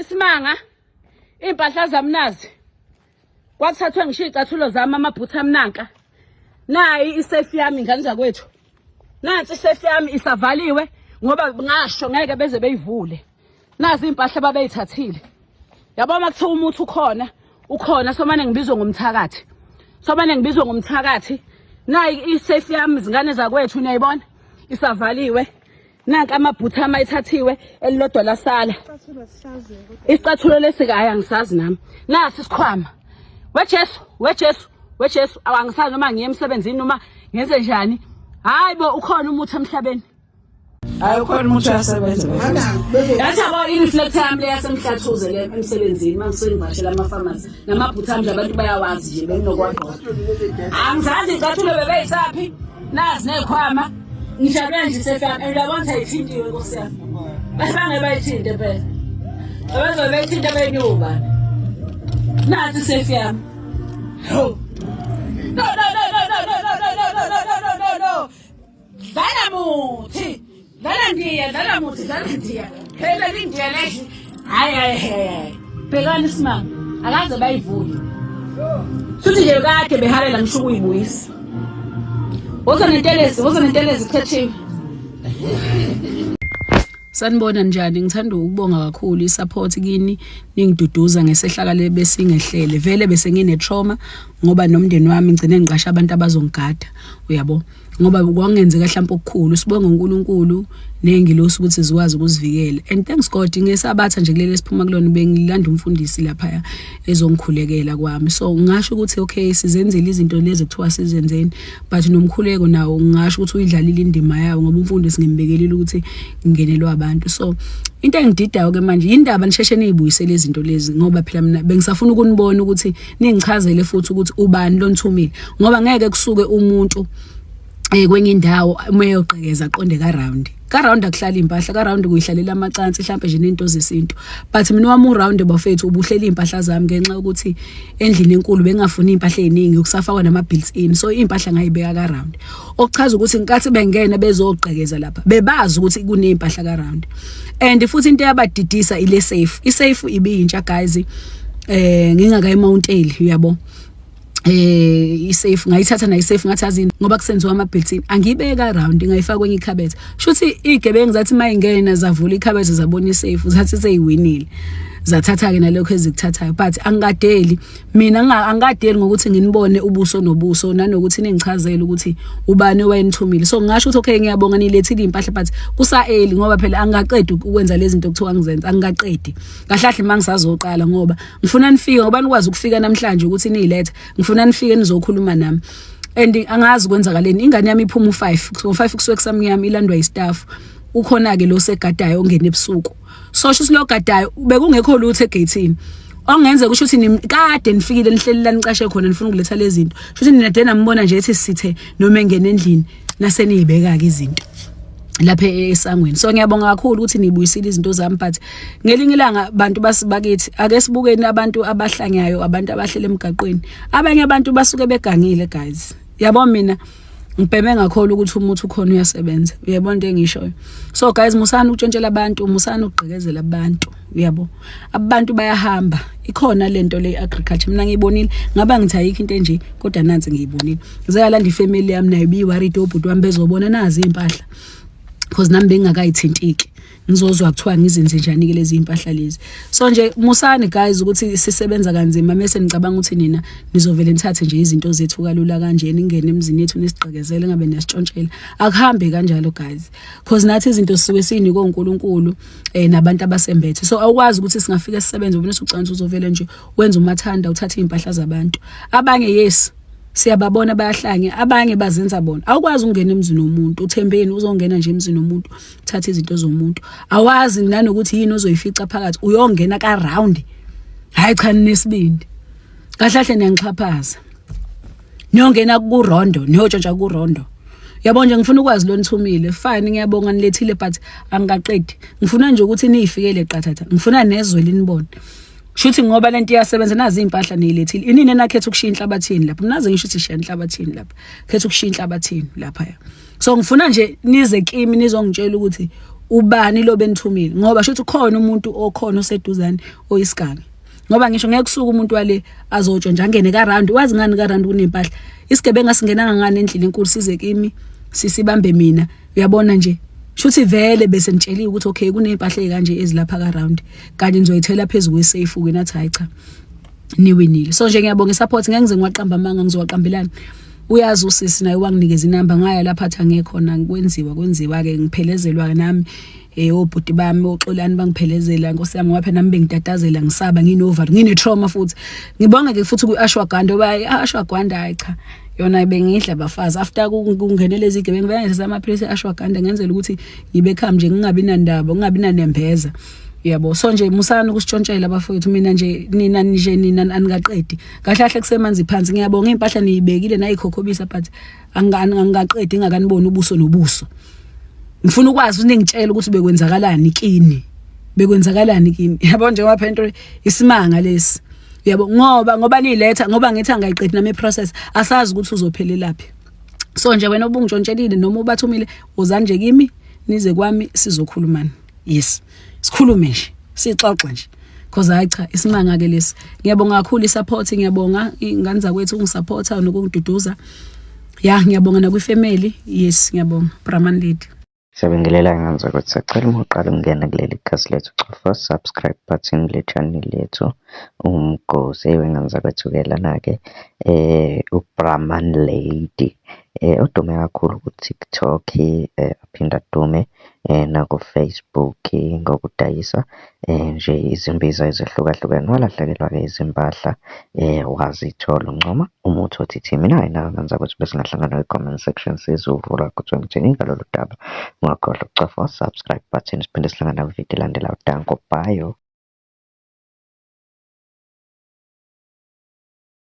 Isimanga impahla zami nazi. Kwakuthathwe ngishiya icathulo zami amabhutha amnanka. Nayi isafe yami ingane zakwethu. Nansi isafe yami isavaliwe ngoba ngasho ngeke beze beyivule. Nazi impahla babeyithathile. Yabo makuthiwa umuthi ukhona somane ngibizwe ngomthakathi. Somane ngibizwe ngomthakathi. Nayi isafe yami izingane zakwethu niyayibona isavaliwe. Nanka amabhutha amayithathiwe elilodwa lasala. Isicathulo lesikaya angisazi nami. Nasi isikhwama. Wejesu awangisazi noma ngiye emsebenzini noma ngenze njani. Hayibo ukhona umuthi emhlabeni. Hayi ukhona umuthi uyasebenza. Yathi abo ireflector yami leyasemhlathuze le emsebenzini mangisengivashela ama-pharmacy namabhutha ami abantu bayawazi nje benginokwadwa. Angizazi icathulo bebeyisaphi. Nazi nekhwama. Ngijabule nje sefana uyabona ayithintiwe Nkosi yami. Basange bayithinte phela. Abazobe beyithinte benyuba. Nathi safe yami. No. Dala muthi. Phela lindiya lethi. Hayi. Phela Isimanga. Akaze bayivule. Futhi nje kade behalela ngisho ukuyibuyisa. Woza nentelezi kuthethiwe. Sanibona njani ngithanda ukubonga kakhulu isupport kini ningiduduza ngesehlakalo besingehlele vele bese ngine trauma ngoba nomndeni wami ngcine ngiqasha abantu abazongigada uyabo ngoba kwangenzeka mhlawumbe okukhulu sibonga uNkulunkulu nengilosi ukuthi zikwazi ukuzivikela and thanks God ngesabatha nje kuleli siphuma kulona bengilanda umfundisi lapha ezongikhulekela kwami so ngisho ukuthi okay sizenzile izinto lezi kuthiwa sizenzeni but nomkhuleko nawo ngisho ukuthi uyidlalile indima yawo ngoba umfundisi ngimbekelile ukuthi ngingenelwa abantu so into engididayo ke manje indaba nisheshe niyibuyisele izinto lezi ngoba phela mina bengisafuna ukunibona ukuthi ningichazele futhi ukuthi ubani lonithumile ngoba ngeke kusuke umuntu kwenye indawo umeyoqhekeza aqonde ka-round akuhlala impahla ka-round kuyihlalela amacansi mhlambe nje nento zesintu but mina wami u-round bafethu ubuhlela impahla zami ngenxa yokuthi endlini enkulu bengafuni impahla eziningi ukusafakwa nama-built in so impahla ngayibeka ka-round okuchaza ukuthi nkathi bengena bezoqhekeza lapha bebazi ukuthi kunempahla ka-round and futhi into yabadidisa ile safe isafe ibiyintsha guys ngingaka-Mount Eli uyabo isafe ngayithatha na isafe ngathazi ngoba kusenziwa ama-built-in angiyibeka around ngayifaka kwenye ikhabethe shuthi igebengu zathi mayingena zavula ikhabethe zabona isafe zathi seyiwinile zathatha ke nalokho ezikuthathayo but angikadeli mina angikadeli ngokuthi nginibone ubuso nobuso nanokuthi ningichazele ukuthi ubani owayenithumile so ngasho ukuthi okay ngiyabonga nilethile impahla but kusa-eli ngoba phela angaqedi ukwenza lezi zinto kuthiwa ngizenza angikaqedi kahlahle mangisazoqala ngoba ngifuna nifike ngoba nikwazi ukufika namhlanje ukuthi niyilethe ngifuna nifike nizokhuluma nami and angazi kwenzakaleni ingane yami iphuma u5 kusuke kusamnyama ilandwa istaff ukhona ke lo segadayo ongena ebusuku so sho silogadayo bekungekho lutho egate ongenze kusho ukuthi kade nifikile nihleli la nicashe khona nifuna ukuletha lezi zinto sho ukuthi nina dena mbona nje ethi sithe noma engene endlini naseniyibeka ke izinto lapha esangweni so ngiyabonga kakhulu ukuthi nibuyisile izinto zami but ngelinye ilanga abantu basibakithi ake sibukeni abantu abahlanyayo abantu abahlele emgaqweni abanye abantu basuke begangile guys yabo mina ngibheme ngakholwa ukuthi umuthi ukhona uyasebenza uyabona into engishoyo so guys musana ukutshentshela abantu musana ukugqekezela abantu uyabo abantu bayahamba ikhona lento le agriculture mina ngiyibonile ngaba ngithi ayikho into enje kodwa nansi ngiyibonile ngizayalanda ifamily yami nayo biworried obhuti wami bezobona nazi impahla because nami bengakayithintiki ngizozwa kuthiwa ngizenze njani ke lezi impahla lezi so nje musani guys ukuthi sisebenza kanzima mase nicabanga ukuthi nina nizovele nithathe nje izinto zethu kalula kanje ningene emzini yethu nisigqekezele ngabe nesitshontshela akuhambe kanjalo guys because nathi izinto sisuke sinike uNkulunkulu nabantu abasembethe so awukwazi ukuthi singafika sisebenze ubona usucanza uzovele nje wenza umathanda uthathe impahla zabantu abanye yes siyababona bayahlanye abanye bazenza bona awukwazi ungena emzini womuntu uthembeni uzongena nje emzini womuntu uthatha izinto zomuntu awazi nanokuthi yini ozoyifica phakathi uyongena ka round hayi cha nesibindi kahlahle niyangixhaphaza niyongena ku rondo niyotshontsha ku rondo yabo nje ngifuna ukwazi lo nithumile fine ngiyabonga nilethile but angikaqedi ngifuna nje ukuthi niyifikele qathatha ngifuna nezwe linibone shuthi ngoba lento iyasebenza nazi impahla niyilethile inini enakhetha ukushiya inhlabathini lapha naze ngisho ukuthi shiya inhlabathini lapha khetha ukushiya inhlabathini lapha so ngifuna nje nize kimi nizongitshela ukuthi ubani lo benithumile, ngoba shuthi khona umuntu okhona oseduzane oyisiganga. Ngoba ngisho ngeke kusuka umuntu wale azotshontsha angene ka-round. Wazi ngani ka-round kunempahla? Isigebenga singenanga ngani endlini enkulu size kimi sisibambe mina. Uyabona nje shuthi vele bese ngitsheliwe ukuthi okay kunempahla ezikanje ezilapha ka-round kanti nizoyithela phezulu kwesafe ke nathi hayi cha niwinile. So nje ngiyabonga support ngeke ngize ngiwaqamba amanga ngizowaqambelana. Uyazi usisi naye wanginikeza inamba ngaya lapha athi angekhona kwenziwa ke ngiphelezelwa nami obhuti bami oxolani bangiphelezela Nkosi yami ngoba phela nami bengitatazela ngisaba nginover ngine trauma futhi ngibonga ke futhi ku-ashwagandha oba ashwagandha hayi cha yona bengidla bafazi after kungenele izigebengu bengenza amaphilisi ashwagandha ngenzela ukuthi ngibe calm nje ngingabi nandaba ngingabi nanembeza. Yabo so nje musana ukusitshontshela bafowethu mina nje nina anikaqedi kahle kahle kusemanzi phansi. Ngiyabonga impahla niyibekile nayikhokhobisa but angaqedi ingakaniboni ubuso nobuso. Ngifuna ukwazi ukuthi ngitshela ukuthi bekwenzakalani kini. Bekwenzakalani kini. Yabo nje ngoba phela isimanga lesi. Yabo ngoba niletha ngoba ngithi angayiqedi nami process asazi ukuthi uzophelelaphi. So nje wena obungitshontshela noma ubathumile uzani nje kimi nize kwami sizokhulumana. Yes. Sikhulume nje sixoxe nje because hayi cha isimanga ke lesi. Ngiyabonga kakhulu isupport, ngiyabonga ingane zakwethu ungisupporta nokungiduduza. Ya ngiyabonga na kwifamily. Yes ngiyabonga Brahman Lady. Siyabingelela ingane zakwethu, sicela uma uqala ungena kuleli khasi lethu cofa subscribe button le channel yethu umgosi wengane zakwethu ke lana ke uBrahman Lady udume kakhulu ku TikTok aphinda adume naku Facebook ngokudayisa nje izimbiza ezihlukahlukene. Walahlekelwa ke izimpahla wazithola uncoma umuthi othi mina ayina ngane zakwethu bese ngahlangana kwi-comment section sizovula ukuthi ngithini ngalolu daba. Ungakhohlwa ukucofa subscribe button siphinde sihlangana kwivideo elandelayo. Danko, bye.